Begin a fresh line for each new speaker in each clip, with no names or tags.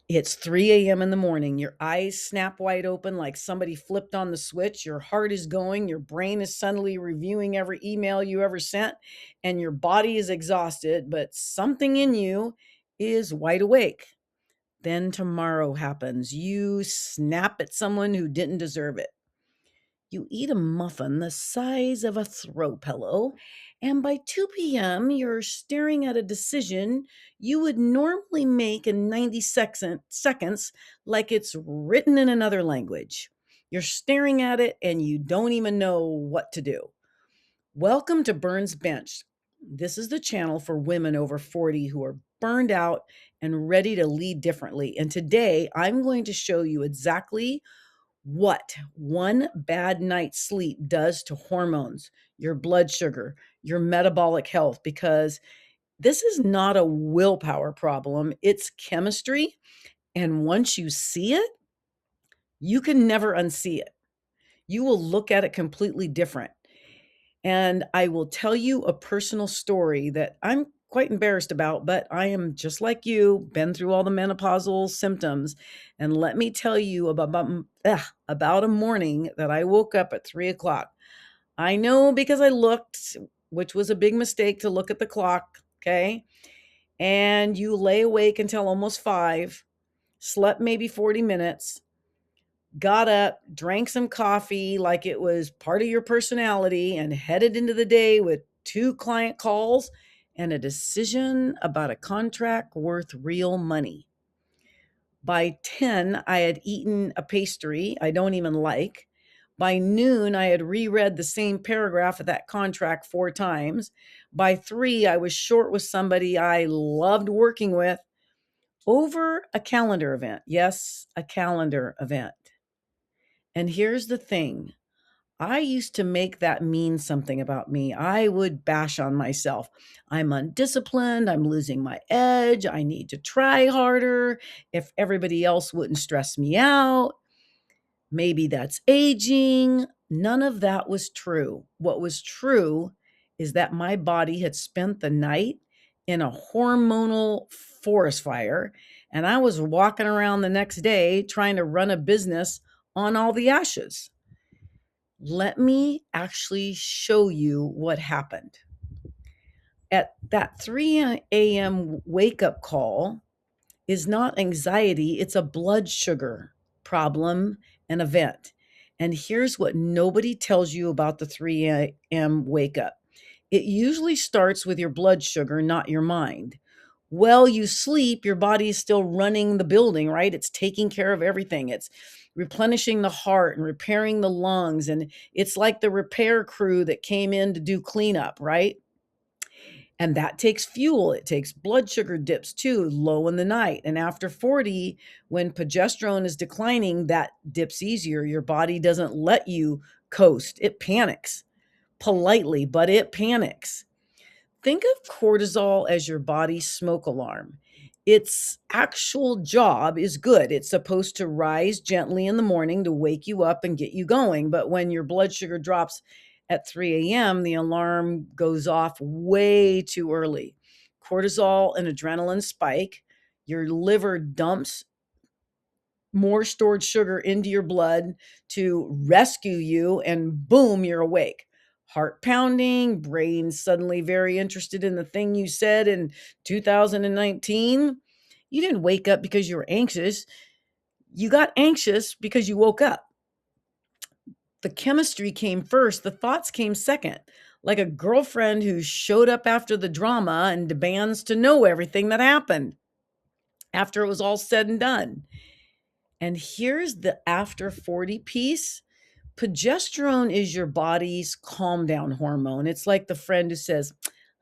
It's 3 a.m. in the morning. Your eyes snap wide open like somebody flipped on the switch. Your heart is going. Your brain is suddenly reviewing every email you ever sent, and your body is exhausted, but something in you is wide awake. Then tomorrow happens. You snap at someone who didn't deserve it. You eat a muffin the size of a throw pillow, and by 2 p.m., you're staring at a decision you would normally make in 90 seconds like it's written in another language. You're staring at it and you don't even know what to do. Welcome to Bern's Bench. This is the channel for women over 40 who are burned out and ready to lead differently. And today I'm going to show you exactly what one bad night's sleep does to hormones, your blood sugar, your metabolic health, because this is not a willpower problem. It's chemistry. And once you see it, you can never unsee it. You will look at it completely different. And I will tell you a personal story that I'm quite embarrassed about, but I am just like you, been through all the menopausal symptoms. And let me tell you about a morning that I woke up at 3 o'clock. I know because I looked, which was a big mistake to look at the clock. Okay. And you lay awake until almost 5, slept maybe 40 minutes, got up, drank some coffee like it was part of your personality, and headed into the day with 2 client calls and a decision about a contract worth real money. By 10, I had eaten a pastry I don't even like. By noon, I had reread the same paragraph of that contract 4 times. By 3, I was short with somebody I loved working with over a calendar event. Yes, a calendar event. And here's the thing. I used to make that mean something about me. I would bash on myself. I'm undisciplined. I'm losing my edge. I need to try harder. If everybody else wouldn't stress me out, maybe that's aging. None of that was true. What was true is that my body had spent the night in a hormonal forest fire, and I was walking around the next day trying to run a business on all the ashes. Let me actually show you what happened. At that 3 a.m. wake up call is not anxiety, it's a blood sugar problem and event. And here's what nobody tells you about the 3 a.m. wake up. It usually starts with your blood sugar, not your mind. While you sleep, your body is still running the building, right? It's taking care of everything. It's replenishing the heart and repairing the lungs. And it's like the repair crew that came in to do cleanup, right? And that takes fuel. It takes blood sugar dips too, low in the night. And after 40, when progesterone is declining, that dips easier. Your body doesn't let you coast, it panics politely, but it panics. Think of cortisol as your body's smoke alarm. Its actual job is good. It's supposed to rise gently in the morning to wake you up and get you going. But when your blood sugar drops at 3 a.m., the alarm goes off way too early. Cortisol and adrenaline spike. Your liver dumps more stored sugar into your blood to rescue you, and boom, you're awake. Heart pounding, brain suddenly very interested in the thing you said in 2019. You didn't wake up because you were anxious. You got anxious because you woke up. The chemistry came first, the thoughts came second. Like a girlfriend who showed up after the drama and demands to know everything that happened after it was all said and done. And here's the after 40 piece. Progesterone is your body's calm down hormone. It's like the friend who says,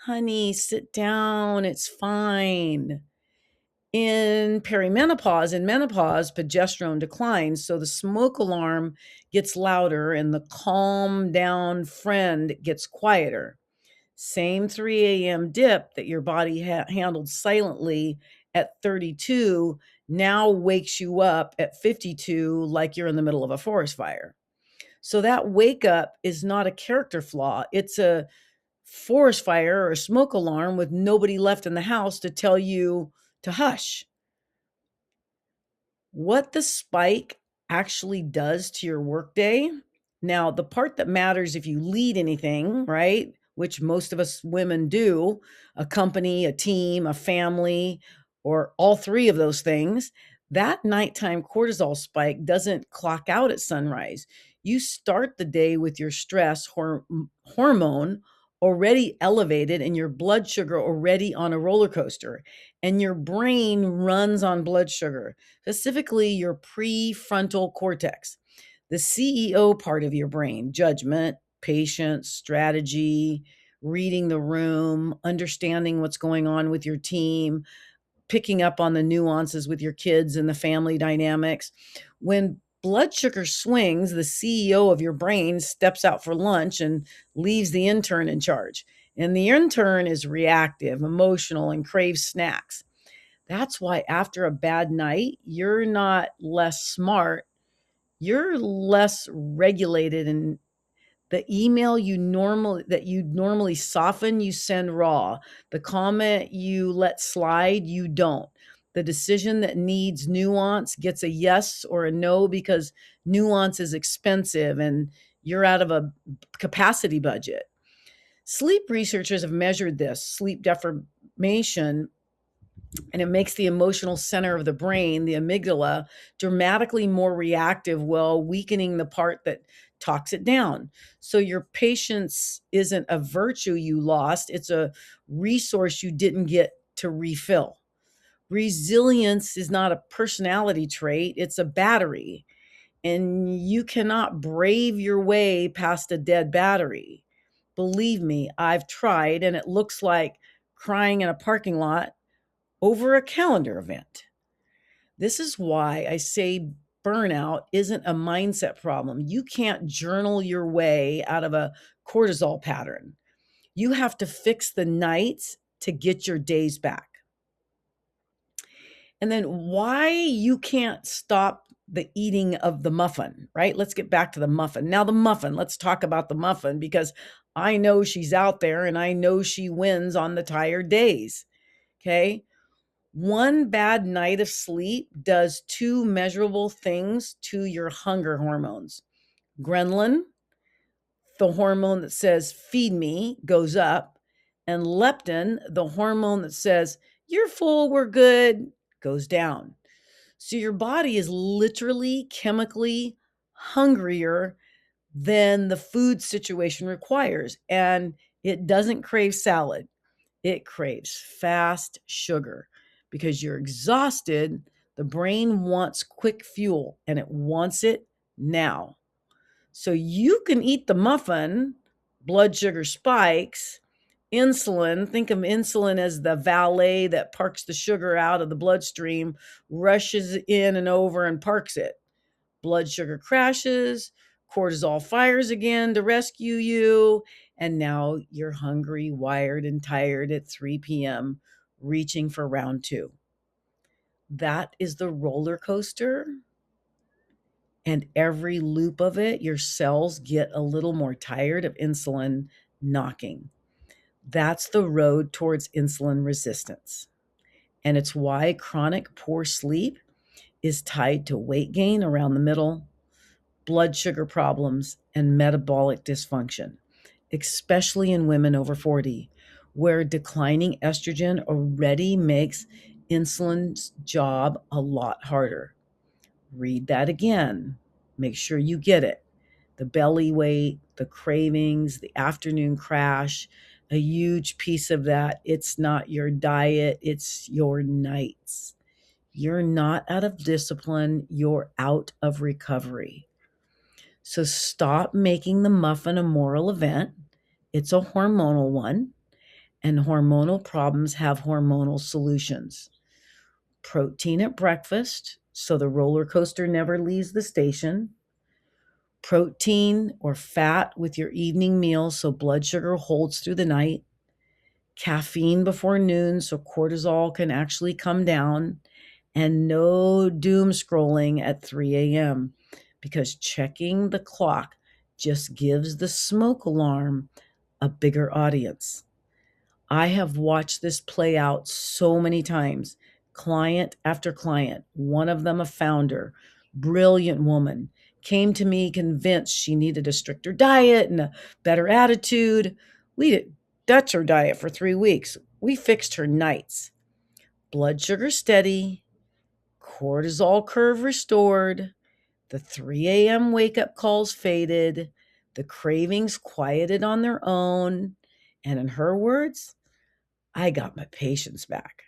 honey, sit down, it's fine. In perimenopause and menopause, progesterone declines. So the smoke alarm gets louder and the calm down friend gets quieter. Same 3 a.m. dip that your body handled silently at 32 now wakes you up at 52 like you're in the middle of a forest fire. So that wake up is not a character flaw. It's a forest fire or a smoke alarm with nobody left in the house to tell you to hush. What the spike actually does to your workday. Now, the part that matters if you lead anything, right? Which most of us women do, a company, a team, a family, or all three of those things, that nighttime cortisol spike doesn't clock out at sunrise. You start the day with your stress hormone already elevated and your blood sugar already on a roller coaster, and your brain runs on blood sugar, specifically your prefrontal cortex, the CEO part of your brain: judgment, patience, strategy, reading the room, understanding what's going on with your team, picking up on the nuances with your kids and the family dynamics. When blood sugar swings, the CEO of your brain steps out for lunch and leaves the intern in charge. And the intern is reactive, emotional, and craves snacks. That's why after a bad night, you're not less smart, you're less regulated, and the email you normally soften, you send raw. The comment you let slide, you don't. The decision that needs nuance gets a yes or a no because nuance is expensive and you're out of a capacity budget. Sleep researchers have measured this sleep deprivation, and it makes the emotional center of the brain, the amygdala, dramatically more reactive while weakening the part that talks it down. So your patience isn't a virtue you lost, it's a resource you didn't get to refill. Resilience is not a personality trait, it's a battery. And you cannot brave your way past a dead battery. Believe me, I've tried, and it looks like crying in a parking lot over a calendar event. This is why I say burnout isn't a mindset problem. You can't journal your way out of a cortisol pattern. You have to fix the nights to get your days back. And then why you can't stop the eating of the muffin, right? Let's get back to the muffin. Now, the muffin, let's talk about the muffin because I know she's out there and I know she wins on the tired days. Okay. One bad night of sleep does two measurable things to your hunger hormones. Ghrelin, the hormone that says feed me, goes up, and leptin, the hormone that says you're full, we're good, goes down. So your body is literally chemically hungrier than the food situation requires, and it doesn't crave salad. It craves fast sugar because you're exhausted. The brain wants quick fuel and it wants it now. So you can eat the muffin, blood sugar spikes, insulin. Think of insulin as the valet that parks the sugar out of the bloodstream, rushes in and over and parks it. Blood sugar crashes, cortisol fires again to rescue you, and now you're hungry, wired, and tired at 3 p.m., reaching for round two. That is the roller coaster. And every loop of it, your cells get a little more tired of insulin knocking. That's the road towards insulin resistance. And it's why chronic poor sleep is tied to weight gain around the middle, blood sugar problems, and metabolic dysfunction, especially in women over 40, where declining estrogen already makes insulin's job a lot harder. Read that again. Make sure you get it. The belly weight, the cravings, the afternoon crash, a huge piece of that. It's not your diet, it's your nights. You're not out of discipline, you're out of recovery. So stop making the muffin a moral event. It's a hormonal one, and hormonal problems have hormonal solutions. Protein at breakfast, so the roller coaster never leaves the station. Protein or fat with your evening meal, so blood sugar holds through the night. Caffeine before noon, so cortisol can actually come down. And no doom scrolling at 3 a.m. because checking the clock just gives the smoke alarm a bigger audience. I have watched this play out so many times. Client after client, one of them a founder, brilliant woman, came to me convinced she needed a stricter diet and a better attitude. We did Dutch her diet for 3 weeks. We fixed her nights. Blood sugar steady, cortisol curve restored, the 3 a.m. wake up calls faded, the cravings quieted on their own. And in her words, I got my patience back.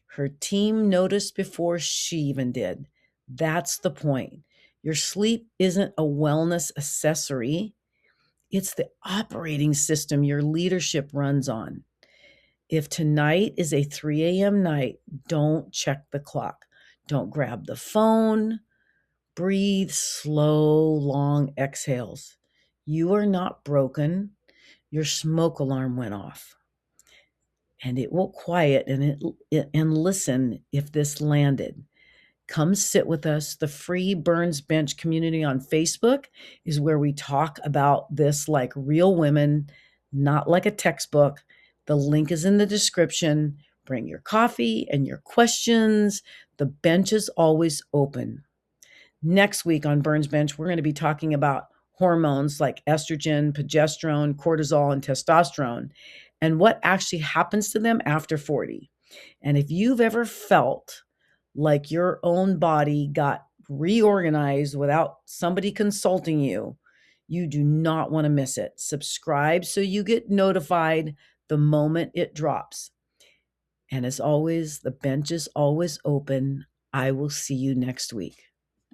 Her team noticed before she even did. That's the point. Your sleep isn't a wellness accessory, it's the operating system your leadership runs on. If tonight is a 3 a.m. night, don't check the clock. Don't grab the phone. Breathe slow, long exhales. You are not broken. Your smoke alarm went off. And it will quiet and listen if this landed. Come sit with us. The free Burns Bench community on Facebook is where we talk about this like real women, not like a textbook. The link is in the description. Bring your coffee and your questions. The bench is always open. Next week on Burns Bench, we're going to be talking about hormones like estrogen, progesterone, cortisol, and testosterone, and what actually happens to them after 40. And if you've ever felt like your own body got reorganized without somebody consulting you, you do not want to miss it. Subscribe so you get notified the moment it drops. And as always, the bench is always open. I will see you next week.